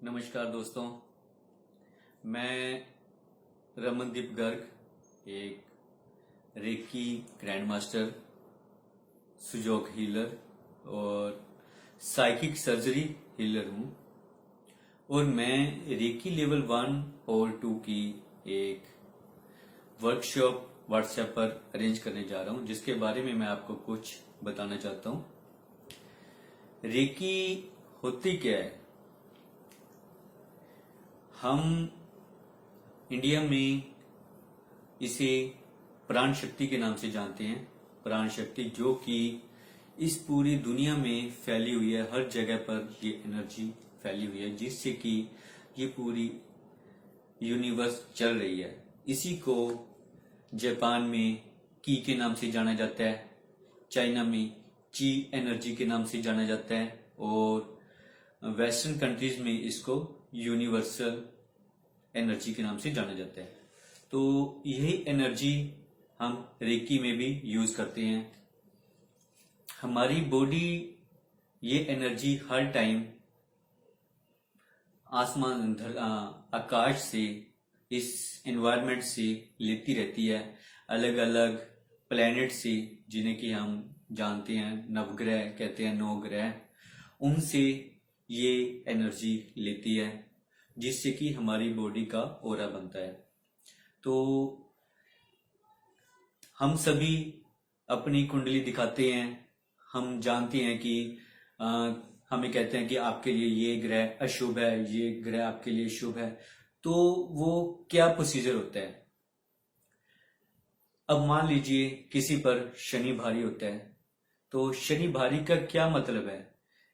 नमस्कार दोस्तों, मैं रमनदीप गर्ग एक reiki grand master, Sujok healer और साइकिक सर्जरी हीलर हूँ। और मैं रेकी लेवल 1 और 2 की एक वर्कशॉप व्हाट्सएप पर अरेंज करने जा रहा हूँ, जिसके बारे में मैं आपको कुछ बताना चाहता हूँ। रेकी होती क्या है? हम इंडिया में इसे प्राण शक्ति के नाम से जानते हैं। प्राण शक्ति जो कि इस पूरी दुनिया में फैली हुई है, हर जगह पर ये एनर्जी फैली हुई है, जिससे कि ये पूरी यूनिवर्स चल रही है। इसी को जापान में की के नाम से जाना जाता है, चाइना में ची एनर्जी के नाम से जाना जाता है, और वेस्टर्न कंट्रीज में इसको यूनिवर्सल एनर्जी के नाम से जाना जाता है। तो यही एनर्जी हम रेकी में भी यूज करते हैं। हमारी बॉडी ये एनर्जी हर टाइम आकाश से, इस एनवायरनमेंट से लेती रहती है, अलग अलग प्लैनेट से, जिन्हें कि हम जानते हैं नवग्रह कहते हैं, 9 ग्रह, उनसे ये एनर्जी लेती है, जिससे कि हमारी बॉडी का ऑरा बनता है। तो हम सभी अपनी कुंडली दिखाते हैं, हम जानते हैं कि हमें कहते हैं कि आपके लिए ये ग्रह अशुभ है, ये ग्रह आपके लिए शुभ है। तो वो क्या प्रोसीजर होता है? अब मान लीजिए किसी पर शनि भारी होता है, तो शनि भारी का क्या मतलब है?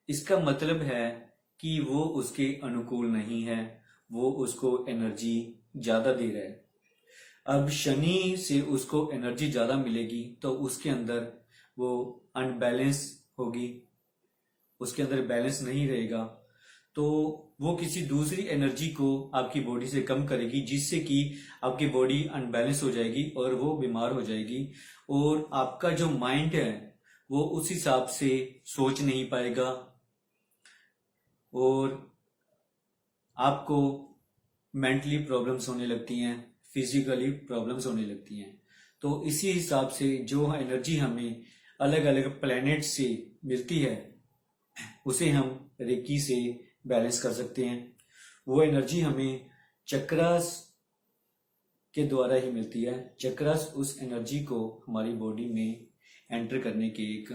इसका मतलब है कि वो उसके अनुकूल नहीं है, वो उसको एनर्जी ज्यादा दे रहा है। अब शनि से उसको एनर्जी ज्यादा मिलेगी तो उसके अंदर वो अनबैलेंस होगी, उसके अंदर बैलेंस नहीं रहेगा, तो वो किसी दूसरी एनर्जी को आपकी बॉडी से कम करेगी, जिससे कि आपकी बॉडी अनबैलेंस हो जाएगी और वो बीमार हो जाएगी। और आपका जो माइंड है वो उस हिसाब से सोच नहीं पाएगा, और आपको मेंटली प्रॉब्लम्स होने लगती हैं, फिजिकली प्रॉब्लम्स होने लगती हैं। तो इसी हिसाब से जो एनर्जी हमें अलग अलग प्लैनेट से मिलती है, उसे हम रेकी से बैलेंस कर सकते हैं। वो एनर्जी हमें चक्रास के द्वारा ही मिलती है। चक्रास उस एनर्जी को हमारी बॉडी में एंटर करने के एक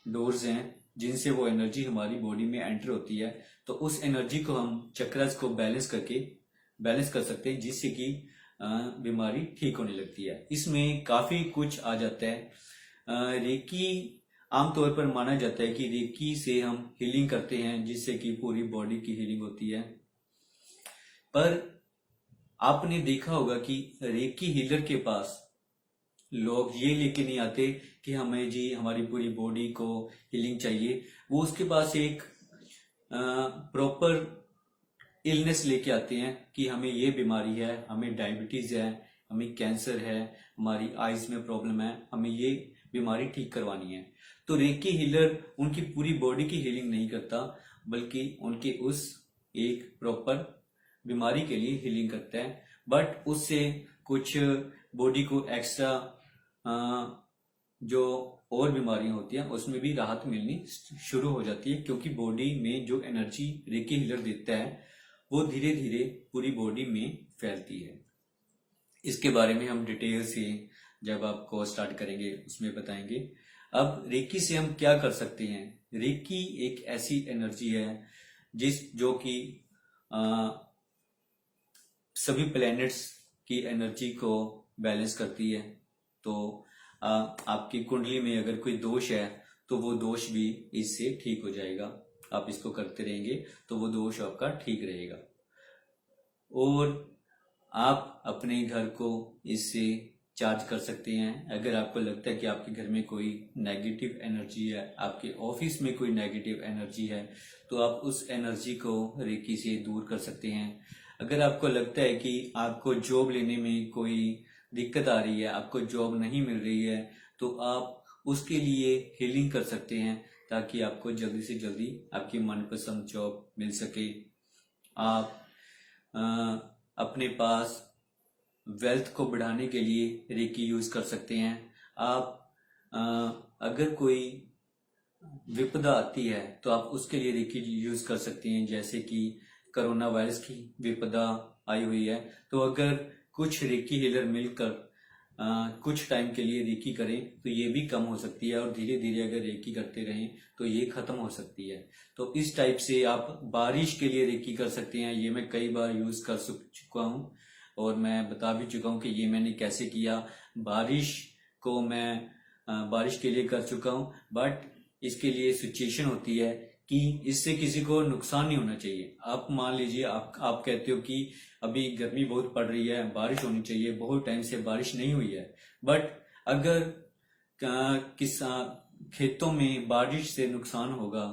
डोर्स हैं, जिनसे वो एनर्जी हमारी बॉडी में एंटर होती है। तो उस एनर्जी को हम चक्रास को बैलेंस कर सकते हैं, जिससे कि बीमारी ठीक होने लगती है। इसमें काफी कुछ आ जाता है। रेकी आमतौर पर माना जाता है कि रेकी से हम हीलिंग करते हैं, जिससे कि पूरी बॉडी की हीलिंग होती है। पर आपने देखा होगा कि रेकी हीलर के पास लोग ये लेके नहीं आते कि हमें जी हमारी पूरी बॉडी को हीलिंग चाहिए। वो उसके पास एक प्रॉपर इलनेस लेके आते हैं कि हमें ये बीमारी है, हमें डायबिटीज है, हमें कैंसर है, हमारी आईज में प्रॉब्लम है, हमें ये बीमारी ठीक करवानी है। तो रेकी हीलर उनकी पूरी बॉडी की हीलिंग नहीं करता, बल्कि उनके उस एक प्रॉपर बीमारी के लिए हीलिंग करता है। बट उससे कुछ बॉडी को एक्स्ट्रा जो और बीमारियां होती हैं उसमें भी राहत मिलनी शुरू हो जाती है, क्योंकि बॉडी में जो एनर्जी रेकी हीलर देता है वो धीरे धीरे पूरी बॉडी में फैलती है। इसके बारे में हम डिटेल से जब आप कोर्स स्टार्ट करेंगे उसमें बताएंगे। अब रेकी से हम क्या कर सकते हैं? रेकी एक ऐसी एनर्जी है जो कि सभी प्लैनेट्स की एनर्जी को बैलेंस करती है। तो आपकी कुंडली में अगर कोई दोष है तो वो दोष भी इससे ठीक हो जाएगा। आप इसको करते रहेंगे तो वो दोष आपका ठीक रहेगा। और आप अपने घर को इससे चार्ज कर सकते हैं। अगर आपको लगता है कि आपके घर में कोई नेगेटिव एनर्जी है, आपके ऑफिस में कोई नेगेटिव एनर्जी है, तो आप उस एनर्जी को रेकी से दूर कर सकते हैं। अगर आपको लगता है कि आपको जॉब लेने में कोई दिक्कत आ रही है, आपको जॉब नहीं मिल रही है, तो आप उसके लिए हीलिंग कर सकते हैं, ताकि आपको जल्दी से जल्दी आपकी मनपसंद जॉब मिल सके। आप अ, अपने पास वेल्थ को बढ़ाने के लिए रेकी यूज कर सकते हैं। आप अ, अगर कोई विपदा आती है तो आप उसके लिए रेकी यूज कर सकते हैं, जैसे कि कोरोना वायरस की विपदा आई हुई है, तो अगर कुछ रेकी हीलर मिलकर कुछ टाइम के लिए रेकी करें तो ये भी कम हो सकती है, और धीरे धीरे अगर रेकी करते रहें तो ये खत्म हो सकती है। तो इस टाइप से आप बारिश के लिए रेकी कर सकते हैं। ये मैं कई बार यूज कर चुका हूँ और मैं बता भी चुका हूँ कि ये मैंने कैसे किया। बारिश को मैं बारिश के लिए कर चुका हूँ, बट इसके लिए सिचुएशन होती है कि इससे किसी को नुकसान नहीं होना चाहिए। आप मान लीजिए आप कहते हो कि अभी गर्मी बहुत पड़ रही है, बारिश होनी चाहिए, बहुत टाइम से बारिश नहीं हुई है, बट अगर किसान खेतों में बारिश से नुकसान होगा,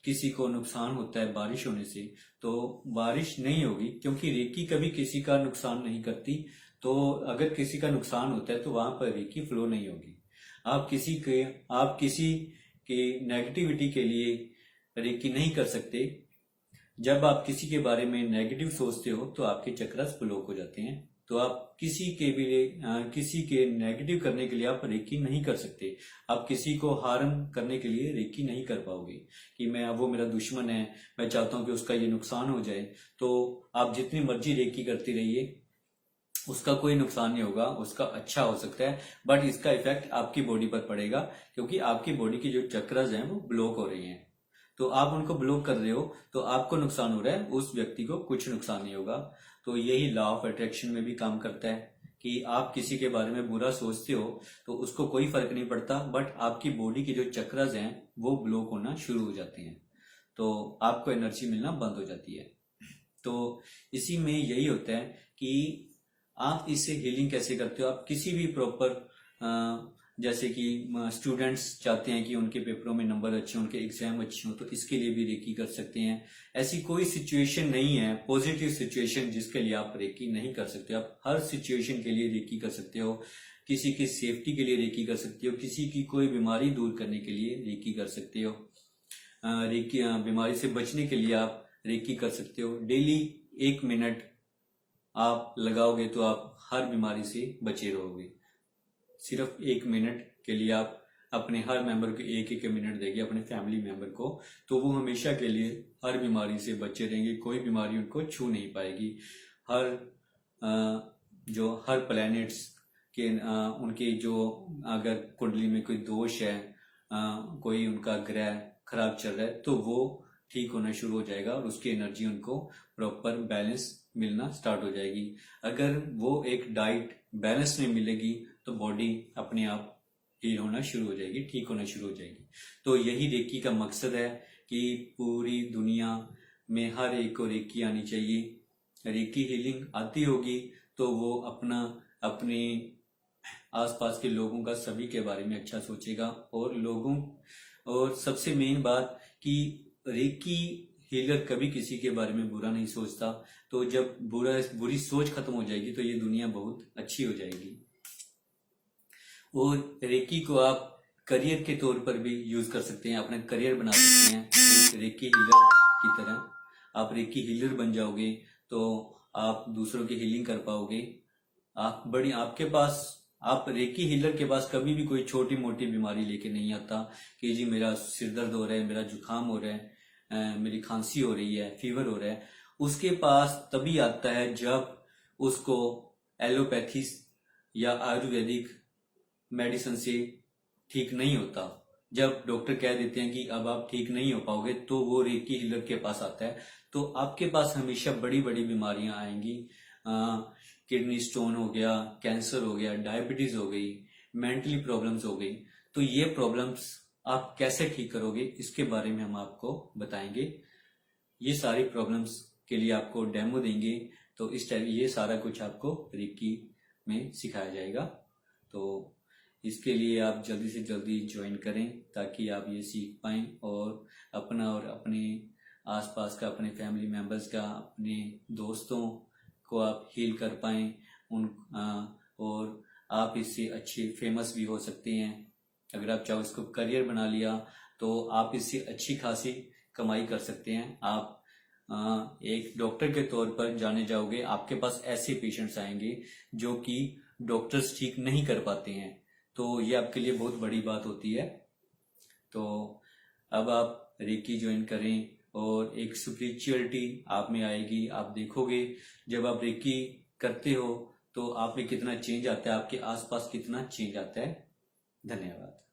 किसी को नुकसान होता है बारिश होने से, तो बारिश नहीं होगी, क्योंकि रेकी कभी किसी का नुकसान नहीं करती। तो अगर किसी का नुकसान होता है तो वहां पर रेकी फ्लो नहीं होगी। आप किसी की नेगेटिविटी के लिए रेकी नहीं कर सकते। जब आप किसी के बारे में नेगेटिव सोचते हो तो आपके चक्रास ब्लॉक हो जाते हैं। तो आप किसी के नेगेटिव करने के लिए आप रेकी नहीं कर सकते। आप किसी को हार्म करने के लिए रेकी नहीं कर पाओगे कि वो मेरा दुश्मन है, मैं चाहता हूं कि उसका ये नुकसान हो जाए। तो आप जितनी मर्जी रेकी करती रहिए, उसका कोई नुकसान नहीं होगा, उसका अच्छा हो सकता है, बट इसका इफेक्ट आपकी बॉडी पर पड़ेगा, क्योंकि आपकी बॉडी की जो चक्रास हैं वो ब्लॉक हो रही हैं। तो आप उनको ब्लॉक कर रहे हो तो आपको नुकसान हो रहा है, उस व्यक्ति को कुछ नुकसान नहीं होगा। तो यही लॉ ऑफ अट्रैक्शन में भी काम करता है कि आप किसी के बारे में बुरा सोचते हो तो उसको कोई फर्क नहीं पड़ता, बट आपकी बॉडी की जो चक्रास हैं वो ब्लॉक होना शुरू हो जाते हैं, तो आपको एनर्जी मिलना बंद हो जाती है। तो इसी में यही होता है कि आप इससे हीलिंग कैसे करते हो। आप किसी भी प्रॉपर, जैसे कि स्टूडेंट्स चाहते हैं कि उनके पेपरों में नंबर अच्छे, उनके एग्जाम अच्छे हो, तो इसके लिए भी रेकी कर सकते हैं। ऐसी कोई सिचुएशन नहीं है, पॉजिटिव सिचुएशन, जिसके लिए आप रेकी नहीं कर सकते। आप हर सिचुएशन के लिए रेकी कर सकते हो। किसी की सेफ्टी के लिए रेकी कर सकते हो, किसी की कोई बीमारी दूर करने के लिए रेकी कर सकते हो, रेकी बीमारी से बचने के लिए आप रेकी कर सकते हो। डेली 1 मिनट आप लगाओगे तो आप हर बीमारी से बचे रहोगे। सिर्फ 1 मिनट के लिए आप अपने हर मेंबर को 1-1 मिनट देंगे, अपने फैमिली मेंबर को, तो वो हमेशा के लिए हर बीमारी से बचे रहेंगे, कोई बीमारी उनको छू नहीं पाएगी। हर प्लैनेट्स के उनके जो अगर कुंडली में कोई दोष है, कोई उनका ग्रह खराब चल रहा है, तो वो ठीक होना शुरू हो जाएगा और उसकी एनर्जी उनको प्रॉपर बैलेंस मिलना स्टार्ट हो जाएगी। अगर वो एक डाइट बैलेंस में मिलेगी तो बॉडी अपने आप हील होना शुरू हो जाएगी, ठीक होना शुरू हो जाएगी। तो यही रेकी का मकसद है कि पूरी दुनिया में हर एक को रेकी आनी चाहिए। रेकी हीलिंग आती होगी तो वो अपने आसपास के लोगों का, सभी के बारे में अच्छा सोचेगा। और सबसे मेन बात कि रेकी हीलर कभी किसी के बारे में बुरा नहीं सोचता। तो जब बुरी सोच खत्म हो जाएगी तो ये दुनिया बहुत अच्छी हो जाएगी। और रेकी को आप करियर के तौर पर भी यूज कर सकते हैं, अपना करियर बना सकते हैं एक रेकी हीलर की तरह। आप रेकी हीलर बन जाओगे तो आप दूसरों की हीलिंग कर पाओगे। आप रेकी हीलर के पास कभी भी कोई छोटी मोटी बीमारी लेके नहीं आता कि जी मेरा सिर दर्द हो रहा है, मेरा जुकाम हो रहा है, मेरी खांसी हो रही है, फीवर हो रहा है। उसके पास तभी आता है जब उसको एलोपैथी या आयुर्वेदिक मेडिसिन से ठीक नहीं होता। जब डॉक्टर कह देते हैं कि अब आप ठीक नहीं हो पाओगे, तो वो रेकी हीलर के पास आता है। तो आपके पास हमेशा बड़ी बड़ी बीमारियां आएंगी, किडनी स्टोन हो गया, कैंसर हो गया, डायबिटीज हो गई, मेंटली प्रॉब्लम्स हो गई। तो ये प्रॉब्लम्स आप कैसे ठीक करोगे, इसके बारे में हम आपको बताएंगे। ये सारी प्रॉब्लम्स के लिए आपको डेमो देंगे। तो इस टाइप ये सारा कुछ आपको रेकी में सिखाया जाएगा। तो इसके लिए आप जल्दी से जल्दी ज्वाइन करें ताकि आप ये सीख पाएं और अपना और अपने आसपास का, अपने फैमिली मेंबर्स का, अपने दोस्तों को आप हील कर पाएं और आप इससे अच्छे फेमस भी हो सकते हैं। अगर आप चाहो इसको करियर बना लिया तो आप इससे अच्छी खासी कमाई कर सकते हैं। आप एक डॉक्टर के तौर पर जाने जाओगे, आपके पास ऐसे पेशेंट्स आएंगे जो कि डॉक्टर्स ठीक नहीं कर पाते हैं, तो ये आपके लिए बहुत बड़ी बात होती है। तो अब आप रेकी ज्वाइन करें और एक स्पिरिचुअलिटी आप में आएगी। आप देखोगे जब आप रेकी करते हो तो आप में कितना चेंज आता है, आपके आसपास कितना चेंज आता है। धन्यवाद।